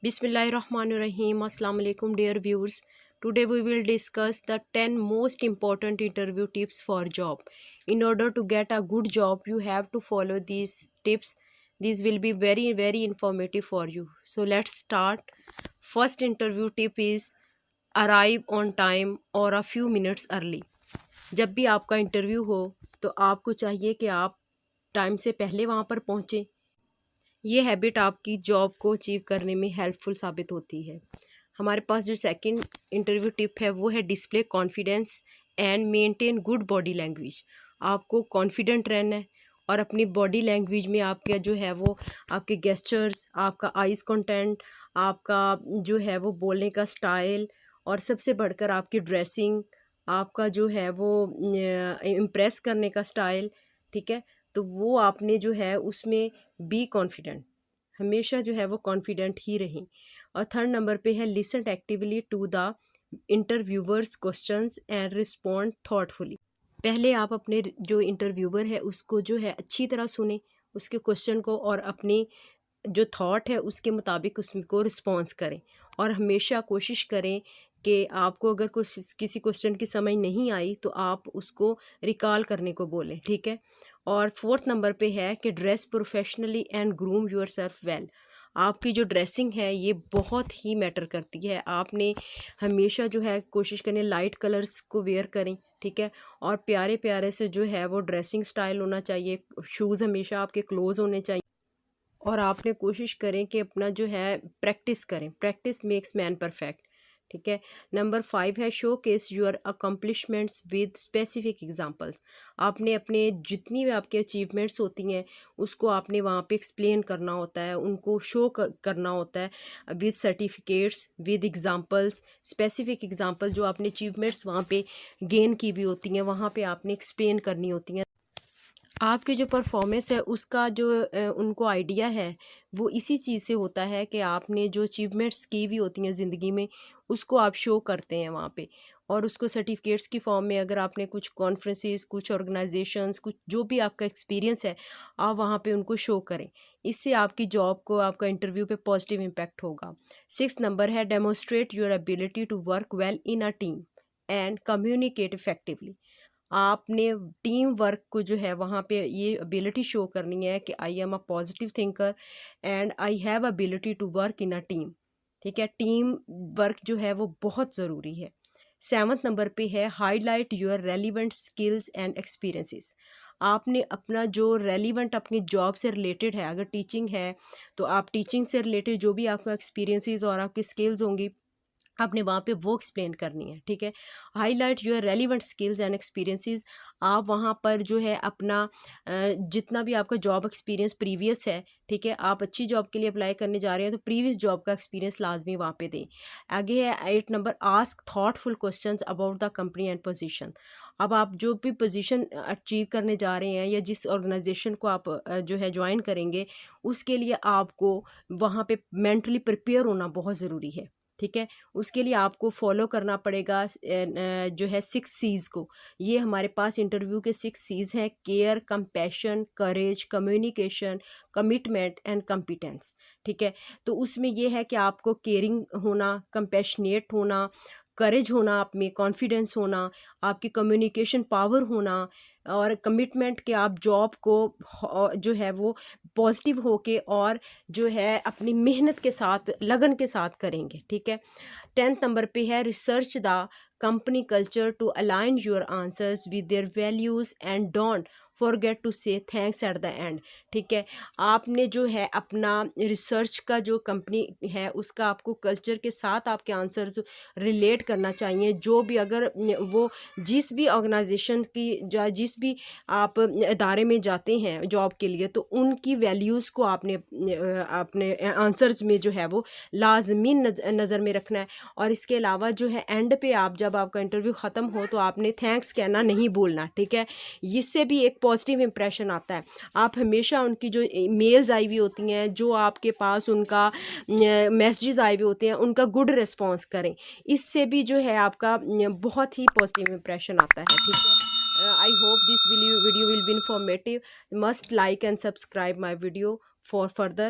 Bismillahirrahmanirrahim. Assalamu alaikum dear viewers. Today we will discuss the 10 most important interview tips for job. In order to get a good job, you have to follow these tips. These will be very informative for you. So let's start. First interview tip is arrive on time or a few minutes early. जब भी आपका interview हो तो आपको चाहिए कि आप time से पहले वहाँ पर पहुँचें। ये हैबिट आपकी जॉब को अचीव करने में हेल्पफुल साबित होती है। हमारे पास जो सेकंड इंटरव्यू टिप है वो है display confidence and maintain good body language. आपको कॉन्फिडेंट रहना है और अपनी बॉडी लैंग्वेज में आपका जो है वो आपके गेस्चर्स, आपका आइज़ कंटेंट, आपका जो है वो बोलने का स्टाइल और सबसे बढ़कर आपकी ड्रेसिंग, आपका जो है वो इम्प्रेस करने का स्टाइल, ठीक है। तो वो आपने जो है उसमें बी कॉन्फिडेंट, हमेशा जो है वो कॉन्फिडेंट ही रहें। और थर्ड नंबर पे है listen actively to the interviewers questions and respond thoughtfully. पहले आप अपने जो इंटरव्यूवर है उसको जो है अच्छी तरह सुने, उसके क्वेश्चन को, और अपनी जो थॉट है उसके मुताबिक उसको रिस्पॉन्स करें। और हमेशा कोशिश करें कि आपको अगर कुछ किसी क्वेश्चन की समझ नहीं आई तो आप उसको रिकॉल करने को बोलें, ठीक है। और फोर्थ नंबर पे है कि dress professionally and groom your self well. आपकी जो ड्रेसिंग है ये बहुत ही मैटर करती है। आपने हमेशा जो है कोशिश करनी लाइट कलर्स को वेयर करें, ठीक है। और प्यारे प्यारे से जो है वो ड्रेसिंग स्टाइल होना चाहिए। शूज़ हमेशा आपके क्लोज होने चाहिए। और आपने कोशिश करें कि अपना जो है प्रैक्टिस करें, प्रैक्टिस मेक्स मैन परफेक्ट, ठीक है। नंबर 5 है showcase your accomplishments with specific examples. आपने अपने जितनी भी आपकी अचीवमेंट्स होती हैं उसको आपने वहाँ पे एक्सप्लेन करना होता है, उनको शो करना होता है with certificates, with examples, specific example जो आपने अचीवमेंट्स वहाँ पे गेन की हुई होती हैं वहाँ पे आपने एक्सप्लेन करनी होती हैं। आपकी जो परफॉर्मेंस है उसका जो उनको आइडिया है वो इसी चीज़ से होता है कि आपने जो अचीवमेंट्स की हुई होती हैं ज़िंदगी में उसको आप शो करते हैं वहाँ पे, और उसको सर्टिफिकेट्स की फॉर्म में, अगर आपने कुछ कॉन्फ्रेंसेस, कुछ ऑर्गेनाइजेशंस, कुछ जो भी आपका एक्सपीरियंस है आप वहाँ पे उनको शो करें। इससे आपकी जॉब को, आपका इंटरव्यू पे पॉजिटिव इम्पैक्ट होगा। 6 नंबर है demonstrate your ability to work well in a team and communicate effectively. आपने टीम वर्क को जो है वहाँ पे ये एबिलिटी शो करनी है कि I am a positive thinker and I have ability to work in a team, ठीक है। टीम वर्क जो है वो बहुत ज़रूरी है। 7th नंबर पे है highlight your relevant skills and experiences. आपने अपना जो रेलिवेंट अपनी जॉब से रिलेटेड है, अगर टीचिंग है तो आप टीचिंग से रिलेटेड जो भी आपका एक्सपीरियंसेस और आपकी स्किल्स होंगी आपने वहाँ पे वो एक्सप्लेन करनी है, ठीक है। Highlight your relevant skills and experiences. आप वहाँ पर जो है अपना जितना भी आपका जॉब एक्सपीरियंस प्रीवियस है, ठीक है, आप अच्छी जॉब के लिए अप्लाई करने जा रहे हैं तो प्रीवियस जॉब का एक्सपीरियंस लाजमी वहाँ पे दें। आगे है 8 number ask thoughtful questions about the company and position. अब आप जो भी पोजीशन अचीव करने जा रहे हैं या जिस ऑर्गेनाइजेशन को आप जो है ज्वाइन करेंगे उसके लिए आपको वहाँ पे मेंटली प्रिपेयर होना बहुत ज़रूरी है, ठीक है। उसके लिए आपको फॉलो करना पड़ेगा जो है 6 सीज़ को। ये हमारे पास इंटरव्यू के 6 सीज़ हैं: care, compassion, courage, communication, commitment and competence, ठीक है। तो उसमें ये है कि आपको केयरिंग होना, कंपैशनेट होना, करेज होना, आप में कॉन्फिडेंस होना, आपकी कम्युनिकेशन पावर होना, और कमिटमेंट कि आप जॉब को जो है वो पॉजिटिव होके और जो है अपनी मेहनत के साथ, लगन के साथ करेंगे, ठीक है। 10th नंबर पे है research the company culture to align your answers with their values and don't forget to say thanks at the end, ठीक है। आपने जो है अपना रिसर्च का जो कंपनी है उसका आपको कल्चर के साथ आपके आंसर्स रिलेट करना चाहिए। जो भी अगर वो जिस भी ऑर्गेनाइजेशन की जिस भी आप इदारे में जाते हैं जॉब के लिए तो उनकी वैल्यूज़ को आपने अपने आंसर्स में जो है वो लाजमी नज़र में रखना है। और इसके अलावा जो है एंड पे आप जब आपका इंटरव्यू ख़त्म हो तो आपने थैंक्स कहना नहीं बोलना, ठीक है। इससे भी एक पॉजिटिव इंप्रेशन आता है। आप हमेशा उनकी जो मेल्स आई हुई होती हैं, जो आपके पास उनका मैसेजेस आए हुए होते हैं, उनका गुड रिस्पॉन्स करें। इससे भी जो है आपका बहुत ही पॉजिटिव इंप्रेशन आता है, ठीक है। I hope this video will be informative. Must like and subscribe my video for further